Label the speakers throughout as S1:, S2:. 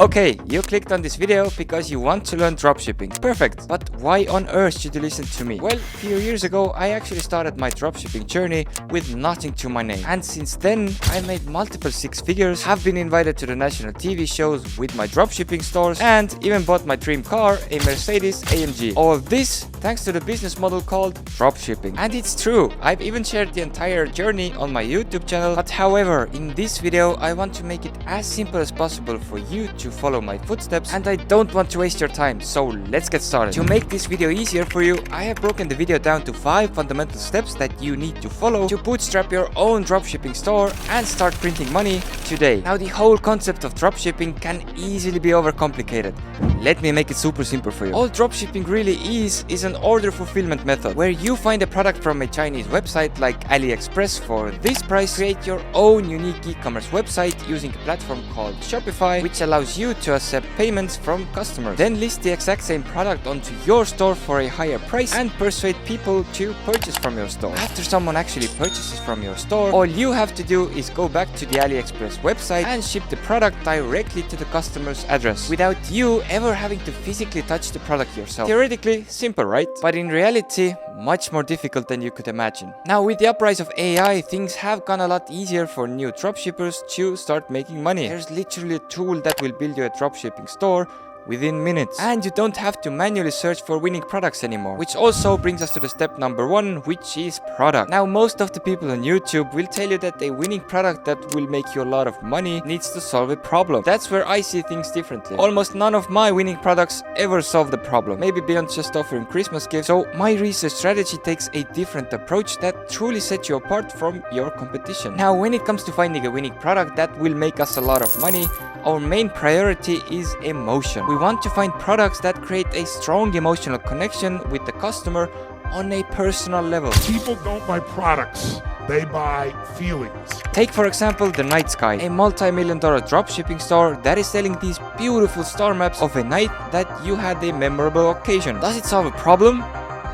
S1: Okay, you clicked on this video because you want to learn dropshipping. Perfect. But why on earth should you listen to me? Well, a few years ago, I actually started my dropshipping journey with nothing to my name. And since then, I made multiple six figures, have been invited to the national TV shows with my dropshipping stores, and even bought my dream car, a Mercedes AMG. All this thanks to the business model called dropshipping. And it's true, I've even shared the entire journey on my YouTube channel. But however, in this video, I want to make it as simple as possible for you to follow my footsteps, and I don't want to waste your time, so let's get started. To make this video easier for you, I have broken the video down to 5 fundamental steps that you need to follow to bootstrap your own dropshipping store and start printing money today. Now, the whole concept of dropshipping can easily be overcomplicated. Let me make it super simple for you. All dropshipping really is an order fulfillment method where you find a product from a Chinese website like AliExpress for this price, create your own unique e-commerce website using a platform called Shopify, which allows you to accept payments from customers. Then list the exact same product onto your store for a higher price and persuade people to purchase from your store. After someone actually purchases from your store, all you have to do is go back to the AliExpress website and ship the product directly to the customer's address without you ever having to physically touch the product yourself. Theoretically, simple, right? But in reality, much more difficult than you could imagine. Now, with the uprise of AI, things have gone a lot easier for new dropshippers to start making money. There's literally a tool that will build you a dropshipping store within minutes, and you don't have to manually search for winning products anymore. Which also brings us to the step number 1, which is product. Now, most of the people on YouTube will tell you that a winning product that will make you a lot of money needs to solve a problem. That's where I see things differently. Almost none of my winning products ever solve the problem, maybe beyond just offering Christmas gifts. So my research strategy takes a different approach that truly sets you apart from your competition. Now, when it comes to finding a winning product that will make us a lot of money, our main priority is emotion. We want to find products that create a strong emotional connection with the customer on a personal level.
S2: People don't buy products, they buy feelings.
S1: Take for example the Night Sky, a multi-million-dollar dropshipping store that is selling these beautiful star maps of a night that you had a memorable occasion. Does it solve a problem?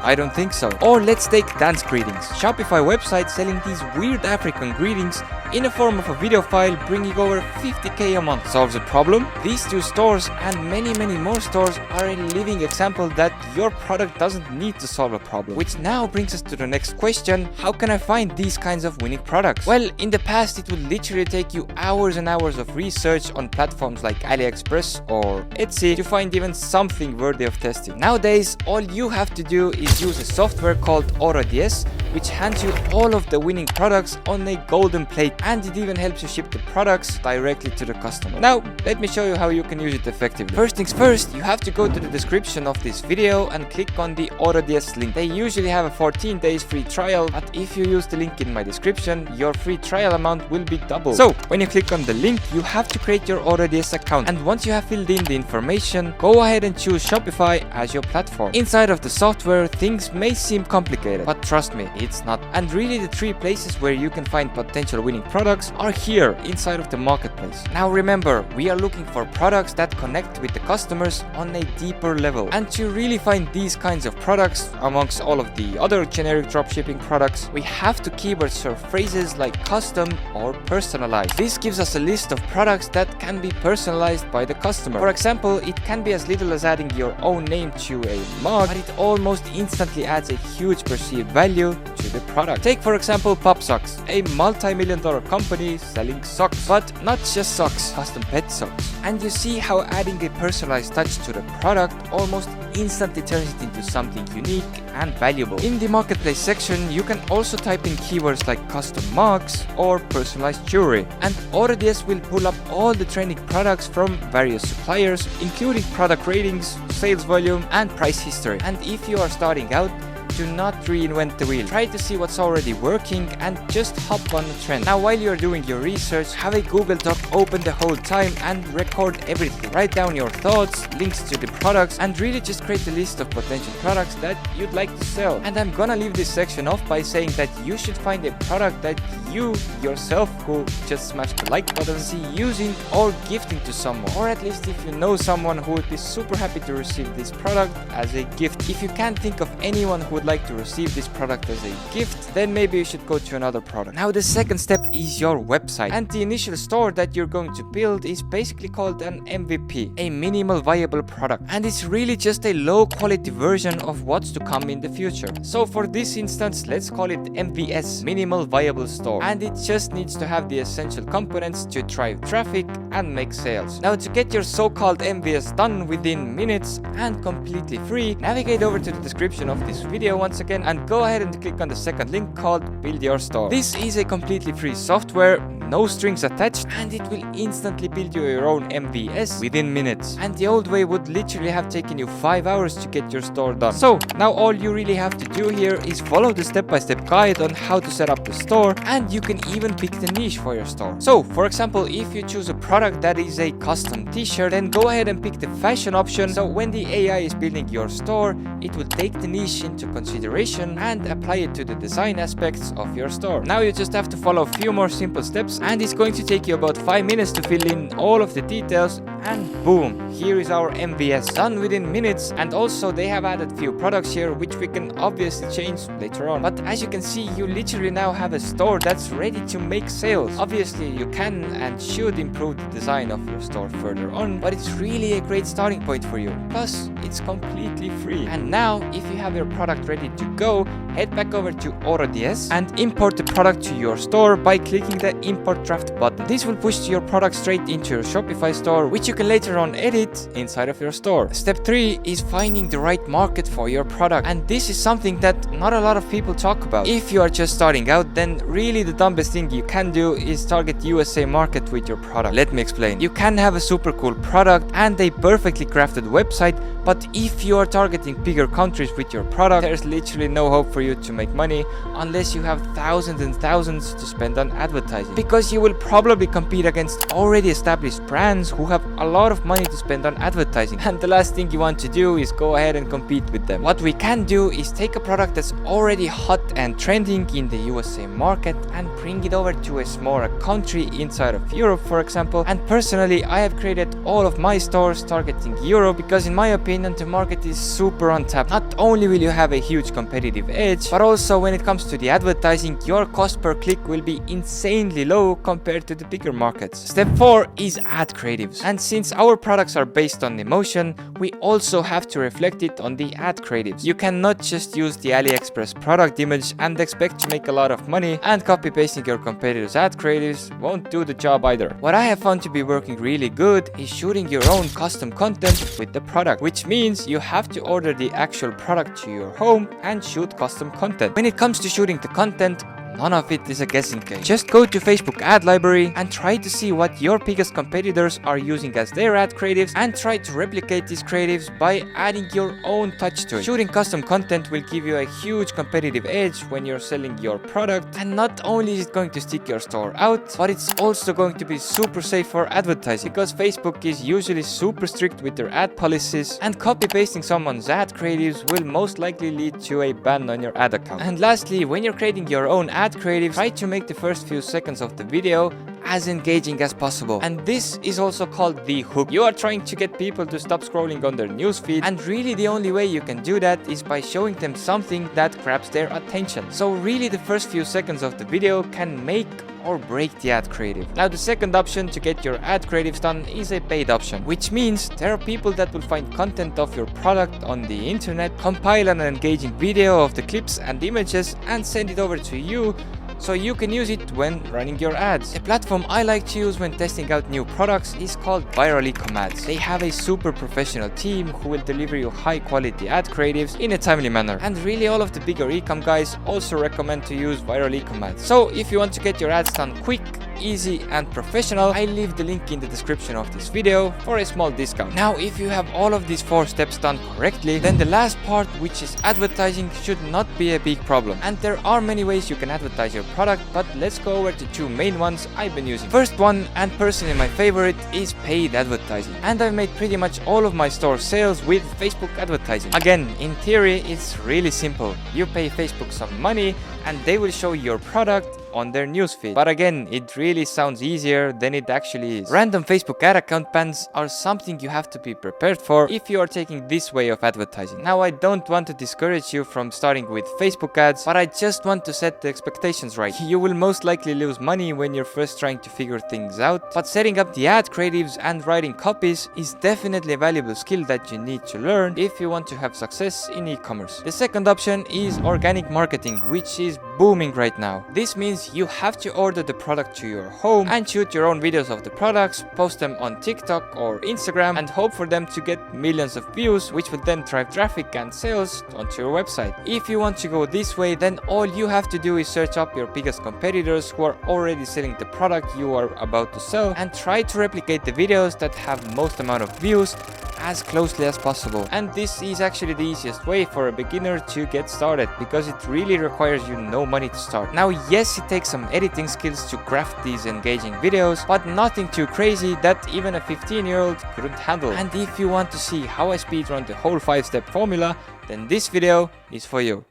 S1: I don't think so. Or let's take dance greetings. Shopify website selling these weird African greetings in a form of a video file bringing over 50k a month. Solves a problem? These two stores and many more stores are a living example that your product doesn't need to solve a problem. Which now brings us to the next question: how can I find these kinds of winning products? Well, in the past it would literally take you hours and hours of research on platforms like AliExpress or Etsy to find even something worthy of testing. Nowadays, all you have to do is use a software called AutoDS, which hands you all of the winning products on a golden plate, and it even helps you ship the products directly to the customer. Now, let me show you how you can use it effectively. First things first, you have to go to the description of this video and click on the AutoDS link. They usually have a 14 days free trial, but if you use the link in my description, your free trial amount will be doubled. So, when you click on the link, you have to create your AutoDS account, and once you have filled in the information, go ahead and choose Shopify as your platform. Inside of the software, things may seem complicated, but trust me, it's not. And really, the 3 places where you can find potential winning products are here inside of the marketplace. Now remember, we are looking for products that connect with the customers on a deeper level. And to really find these kinds of products amongst all of the other generic dropshipping products, we have to keyword search phrases like custom or personalized. This gives us a list of products that can be personalized by the customer. For example, it can be as little as adding your own name to a mug, but it almost instantly adds a huge perceived value to the product. Take for example Pop Socks, a multi-million-dollar company selling socks, but not just socks, custom pet socks. And you see how adding a personalized touch to the product almost instantly turns it into something unique and valuable. In the marketplace section, you can also type in keywords like custom mugs or personalized jewelry, and AutoDS will pull up all the trending products from various suppliers, including product ratings, sales volume, and price history. And if you are starting out, do not reinvent the wheel. Try to see what's already working and just hop on the trend. Now, while you're doing your research, have a Google Doc open the whole time and record everything. Write down your thoughts, links to the products, and really just create a list of potential products that you'd like to sell. And I'm gonna leave this section off by saying that you should find a product that you yourself who just smashed the like button see using or gifting to someone. Or at least if you know someone who would be super happy to receive this product as a gift. If you can't think of anyone who would like to receive this product as a gift, then maybe you should go to another product. Now the second step is your website, and the initial store that you're going to build is basically called an MVP, a minimal viable product, and it's really just a low quality version of what's to come in the future. So for this instance, let's call it MVS, minimal viable store, and it just needs to have the essential components to drive traffic and make sales. Now to get your so-called MVS done within minutes and completely free, navigate over to the description of this video once again and go ahead and click on the second link called Build Your Store. This is a completely free software, no strings attached, and it will instantly build you your own MVS within minutes. And the old way would literally have taken you 5 hours to get your store done. So now all you really have to do here is follow the step-by-step guide on how to set up the store, and you can even pick the niche for your store. So for example, if you choose a product that is a custom t-shirt, then go ahead and pick the fashion option. So when the AI is building your store, it will take the niche into consideration and apply it to the design aspects of your store. Now you just have to follow a few more simple steps, and it's going to take you about 5 minutes to fill in all of the details, and boom, here is our MVS done within minutes. And also they have added few products here which we can obviously change later on, but as you can see, you literally now have a store that's ready to make sales. Obviously you can and should improve the design of your store further on, but it's really a great starting point for you, plus it's completely free. And now if you have your product ready to go, head back over to AutoDS and import the product to your store by clicking the import draft button. This will push your product straight into your Shopify store, which you can later on edit inside of your store. Step 3 is finding the right market for your product, and this is something that not a lot of people talk about. If you are just starting out, then really the dumbest thing you can do is target USA market with your product. Let me explain. You can have a super cool product and a perfectly crafted website, but if you are targeting bigger countries with your product, there's literally no hope for you to make money unless you have thousands and thousands to spend on advertising, because you will probably compete against already established brands who have a lot of money to spend on advertising, and the last thing you want to do is go ahead and compete with them. What we can do is take a product that's already hot and trending in the USA market and bring it over to a smaller country inside of Europe, for example. And personally, I have created all of my stores targeting Europe because in my opinion the market is super untapped. Not only will you have a huge competitive edge, but also when it comes to the advertising, your cost per click will be insanely low compared to the bigger markets. Step 4 is ad creatives, and since our products are based on emotion, we also have to reflect it on the ad creatives. You cannot just use the AliExpress product image and expect to make a lot of money, and copy pasting your competitors' ad creatives won't do the job either. What I have found to be working really good is shooting your own custom content with the product, which means you have to order the actual product to your home and shoot custom content. When it comes to shooting the content, none of it is a guessing game. Just go to Facebook ad library and try to see what your biggest competitors are using as their ad creatives, and try to replicate these creatives by adding your own touch to it. Shooting custom content will give you a huge competitive edge when you're selling your product, and not only is it going to stick your store out, but it's also going to be super safe for advertising, because Facebook is usually super strict with their ad policies, and copy pasting someone's ad creatives will most likely lead to a ban on your ad account. And lastly, when you're creating your own ad creative, try to make the first few seconds of the video as engaging as possible. And this is also called the hook. You are trying to get people to stop scrolling on their newsfeed, and really the only way you can do that is by showing them something that grabs their attention. So really the first few seconds of the video can make or break the ad creative. Now the second option to get your ad creatives done is a paid option, which means there are people that will find content of your product on the internet, compile an engaging video of the clips and images, and send it over to you so you can use it when running your ads. A platform I like to use when testing out new products is called Viral Ecom Ads. They have a super professional team who will deliver you high quality ad creatives in a timely manner. And really all of the bigger ecom guys also recommend to use Viral Ecom Ads. So if you want to get your ads done quick, easy and professional, I leave the link in the description of this video for a small discount. Now if you have all of these 4 steps done correctly, then the last part, which is advertising, should not be a big problem. And there are many ways you can advertise your product, but let's go over to 2 main ones I've been using. First one, and personally my favorite, is paid advertising. And I've made pretty much all of my store sales with Facebook advertising. Again, in theory it's really simple. You pay Facebook some money and they will show your product on their newsfeed. But again, it really sounds easier than it actually is. Random Facebook ad account bans are something you have to be prepared for if you are taking this way of advertising. Now, I don't want to discourage you from starting with Facebook ads, but I just want to set the expectations right. You will most likely lose money when you're first trying to figure things out, but setting up the ad creatives and writing copies is definitely a valuable skill that you need to learn if you want to have success in e-commerce. The second option is organic marketing, which is booming right now. This means you have to order the product to your home and shoot your own videos of the products, post them on TikTok or Instagram, and hope for them to get millions of views, which will then drive traffic and sales onto your website. If you want to go this way, then all you have to do is search up your biggest competitors who are already selling the product you are about to sell and try to replicate the videos that have most amount of views as closely as possible. And this is actually the easiest way for a beginner to get started, because it really requires you no money to start. Now, yes, it takes some editing skills to craft these engaging videos, but nothing too crazy that even a 15-year-old couldn't handle. And if you want to see how I speedrun the whole 5-step formula, then this video is for you.